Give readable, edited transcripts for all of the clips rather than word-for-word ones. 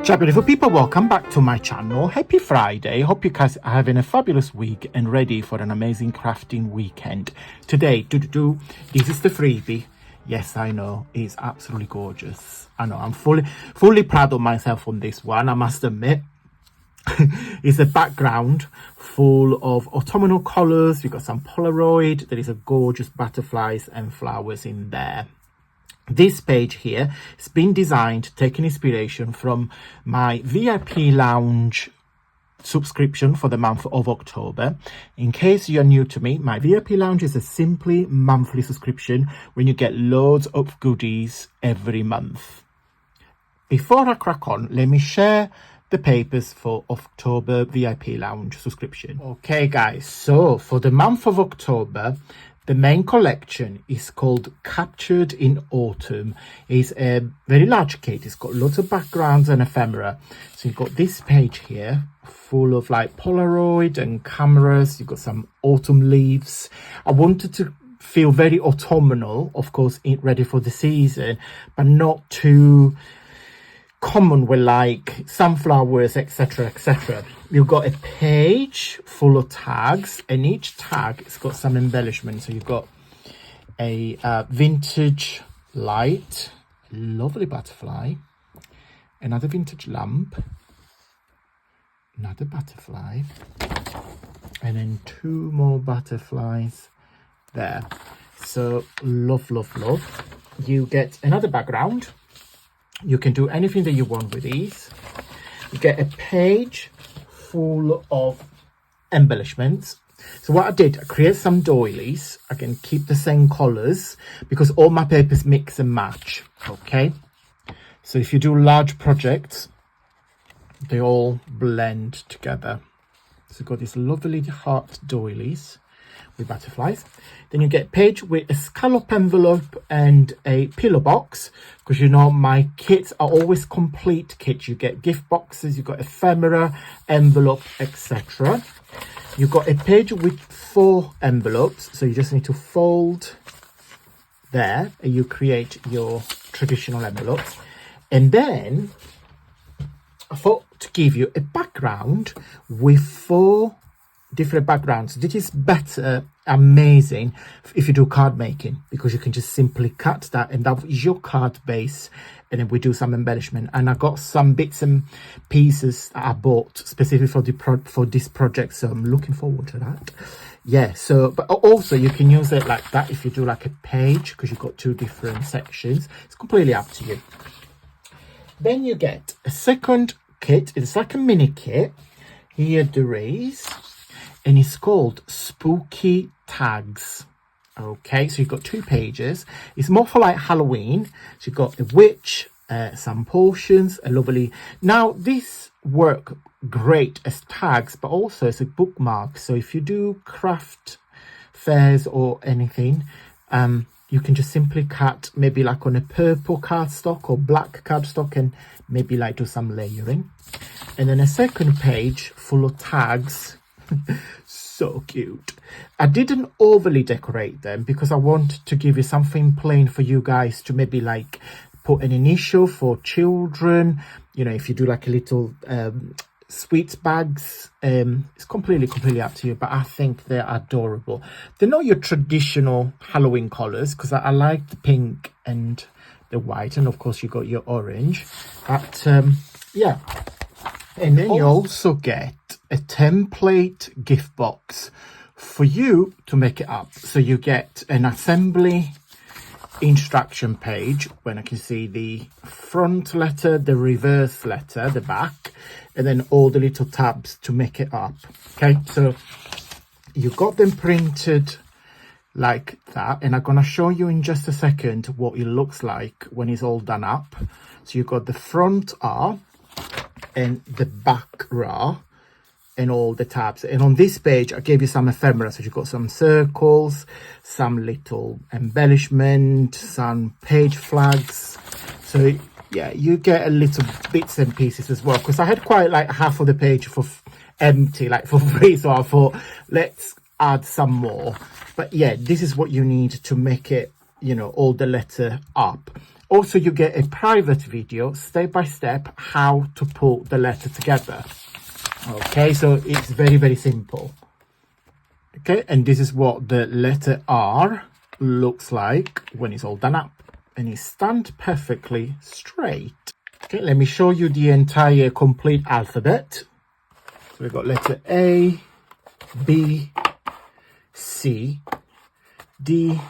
Ciao beautiful people, welcome back to my channel. Happy Friday. Hope you guys are having a fabulous week and ready for an amazing crafting weekend. Today, this is the freebie. Yes, I know, it's absolutely gorgeous. I know, I'm fully proud of myself on this one, I must admit. It's a background full of autumnal colors. We've got some Polaroid. There is a gorgeous butterflies and flowers in there. This page here has been designed taking inspiration from my VIP lounge subscription for the month of October. In case you're new to me, my VIP lounge is a simply monthly subscription when you get loads of goodies every month. Before I crack on, let me share the papers for October VIP lounge subscription. Okay guys, so for the month of October, the main collection is called Captured in Autumn. It's a very large kit. It's got lots of backgrounds and ephemera. So you've got this page here full of like Polaroid and cameras. You've got some autumn leaves. I wanted to feel very autumnal, of course, ready for the season, but not too common with like sunflowers, etc, etc. You've got a page full of tags, and each tag has got some embellishment. So you've got a vintage light, lovely butterfly, another vintage lamp, another butterfly, and then two more butterflies there. So love. You get another background. You can do anything that you want with these. You get a page full of embellishments. So what I did, I create some doilies. I can keep the same colors because all my papers mix and match. Okay, so if you do large projects, they all blend together. So you've got these lovely heart doilies with butterflies. Then you get a page with a scallop envelope and a pillow box, because you know my kits are always complete kits. You get gift boxes, you've got ephemera, envelope, etc. You've got a page with 4 envelopes, so you just need to fold there and you create your traditional envelopes. And then I thought to give you a background with 4 different backgrounds. This is better, amazing if you do card making, because you can just simply cut that and that is your card base, and then we do some embellishment. And I got some bits and pieces that I bought specifically for this project, so I'm looking forward to that. Yeah, so but also you can use it like that if you do like a page, because you've got 2 different sections. It's completely up to you. Then you get a second kit. It's like a mini kit. Here there is, and it's called Spooky Tags. Okay, so you've got 2 pages. It's more for like Halloween. So you've got a witch, some potions, a lovely. Now this work great as tags, but also as a bookmark. So if you do craft fairs or anything, you can just simply cut maybe like on a purple cardstock or black cardstock and maybe like do some layering. And then a second page full of tags. So cute. I didn't overly decorate them because I want to give you something plain for you guys to maybe like put an initial for children. You know, if you do like a little sweets bags, it's completely up to you, but I think they're adorable. They're not your traditional Halloween colors, because I like the pink and the white, and of course you got your orange, but yeah. And then you also get a template gift box for you to make it up. So you get an assembly instruction page when I can see the front letter, the reverse letter, the back, and then all the little tabs to make it up. Okay, so you got them printed like that, and I'm gonna show you in just a second what it looks like when it's all done up. So you got the front R and the back raw and all the tabs. And on this page I gave you some ephemera, so you've got some circles, some little embellishment, some page flags. So yeah, you get a little bits and pieces as well, because I had quite like half of the page for empty, like for free, so I thought let's add some more. But yeah, this is what you need to make it, you know, all the letter up. Also, you get a private video, step by step, how to put the letter together. Okay, so it's very, very simple. Okay, and this is what the letter R looks like when it's all done up. And it stands perfectly straight. Okay, let me show you the entire complete alphabet. So we've got letter A, B, C, D.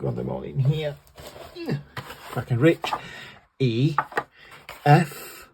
Got them all in here. If I can reach. E, F,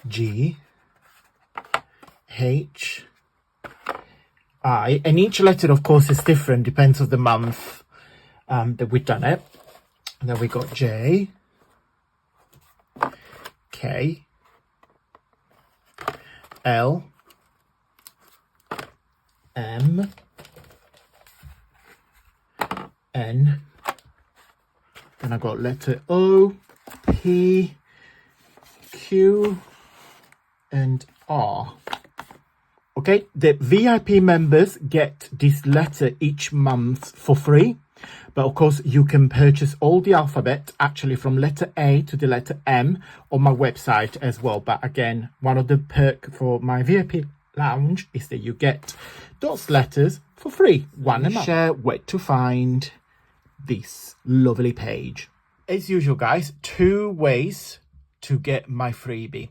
G, H, I, and each letter of course is different, depends on the month that we've done it. And then we got J, K, L, M, N, then I got letter O, P, Q, and R. Okay, the VIP members get this letter each month for free, but of course you can purchase all the alphabet actually from letter A to the letter M on my website as well. But again, one of the perks for my VIP lounge is that you get those letters for free, one a month. Share where to find this lovely page. As usual, guys, 2 ways to get my freebie.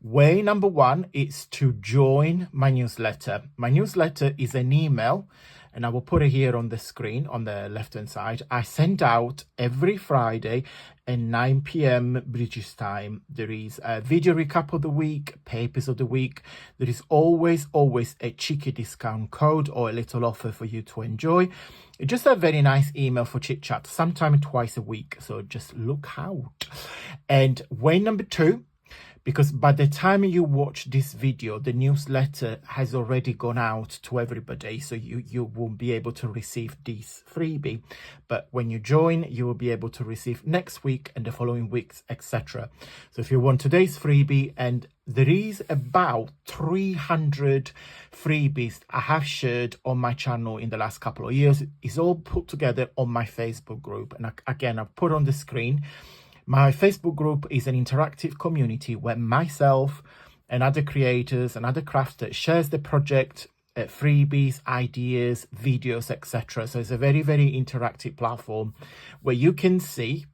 Way number 1 is to join my newsletter. My newsletter is an email, and I will put it here on the screen on the left hand side. I send out every Friday at 9 p.m. British time. There is a video recap of the week, papers of the week. There is always a cheeky discount code or a little offer for you to enjoy. It's just a very nice email for chit chat, sometime twice a week. So just look out. And way number 2, because by the time you watch this video, the newsletter has already gone out to everybody, so you won't be able to receive this freebie. But when you join, you will be able to receive next week and the following weeks, etc. So if you want today's freebie, and there is about 300 freebies I have shared on my channel in the last couple of years. It's all put together on my Facebook group, and again, I've put on the screen. My Facebook group is an interactive community where myself and other creators and other crafters shares the project, freebies, ideas, videos, etc. So it's a very, very interactive platform where you can see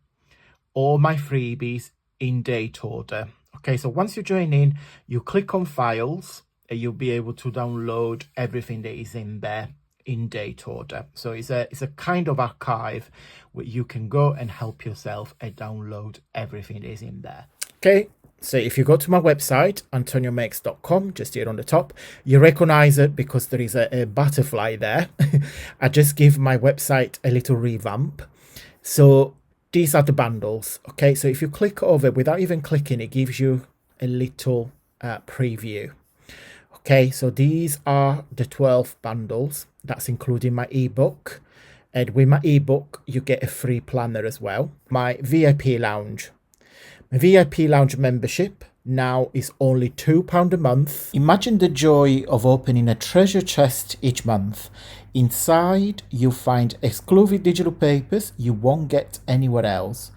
all my freebies in date order. Okay, so once you join in, you click on files and you'll be able to download everything that is in there in date order. So it's a kind of archive where you can go and help yourself and download everything that is in there. Okay, so if you go to my website, antoniomakes.com, just here on the top, you recognize it because there is a butterfly there. I just give my website a little revamp. So these are the bundles. Okay, so if you click over without even clicking, it gives you a little preview. Okay, so these are the 12 bundles. That's including my ebook. And with my ebook, you get a free planner as well. My VIP lounge. My VIP lounge membership now is only £2 a month. Imagine the joy of opening a treasure chest each month. Inside, you'll find exclusive digital papers you won't get anywhere else.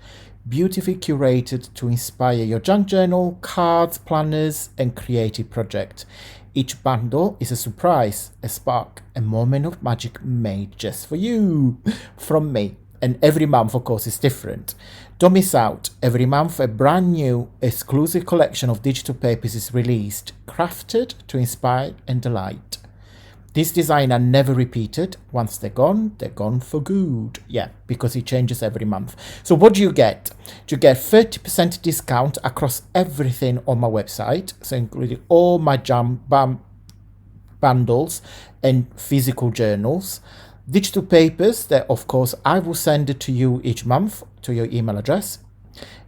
Beautifully curated to inspire your junk journal, cards, planners, and creative project. Each bundle is a surprise, a spark, a moment of magic made just for you from me. And every month, of course, is different. Don't miss out. Every month, a brand new exclusive collection of digital papers is released, crafted to inspire and delight. These designs are never repeated. Once they're gone for good. Yeah, because it changes every month. So what do you get? You get 30% discount across everything on my website. So including all my bundles and physical journals. Digital papers that, of course, I will send it to you each month to your email address.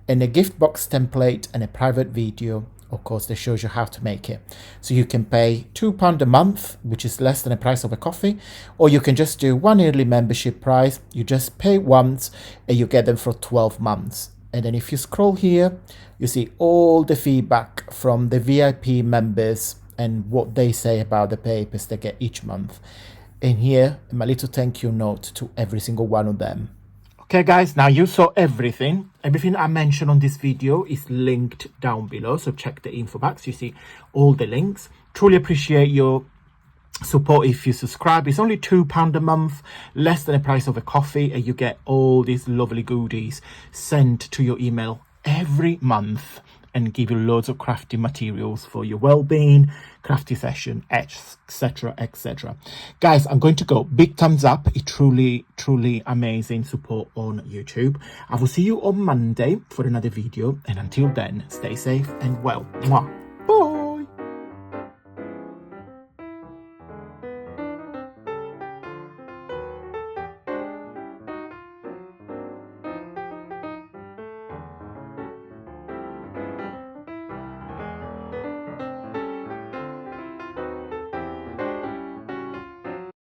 And a gift box template and a private video, of course, that shows you how to make it. So you can pay £2 a month, which is less than the price of a coffee, or you can just do one yearly membership price. You just pay once and you get them for 12 months. And then if you scroll here, you see all the feedback from the VIP members and what they say about the papers they get each month. And here, my little thank you note to every single one of them. Okay guys, now you saw everything I mentioned on this video is linked down below, so check the info box. You see all the links. Truly appreciate your support if you subscribe. It's only £2 a month, less than the price of a coffee, and you get all these lovely goodies sent to your email every month and give you loads of crafty materials for your well-being, crafty session, etc, etc. Guys, I'm going to go. Big thumbs up. It's truly amazing support on YouTube. I will see you on Monday for another video, and until then, stay safe and well. Mwah.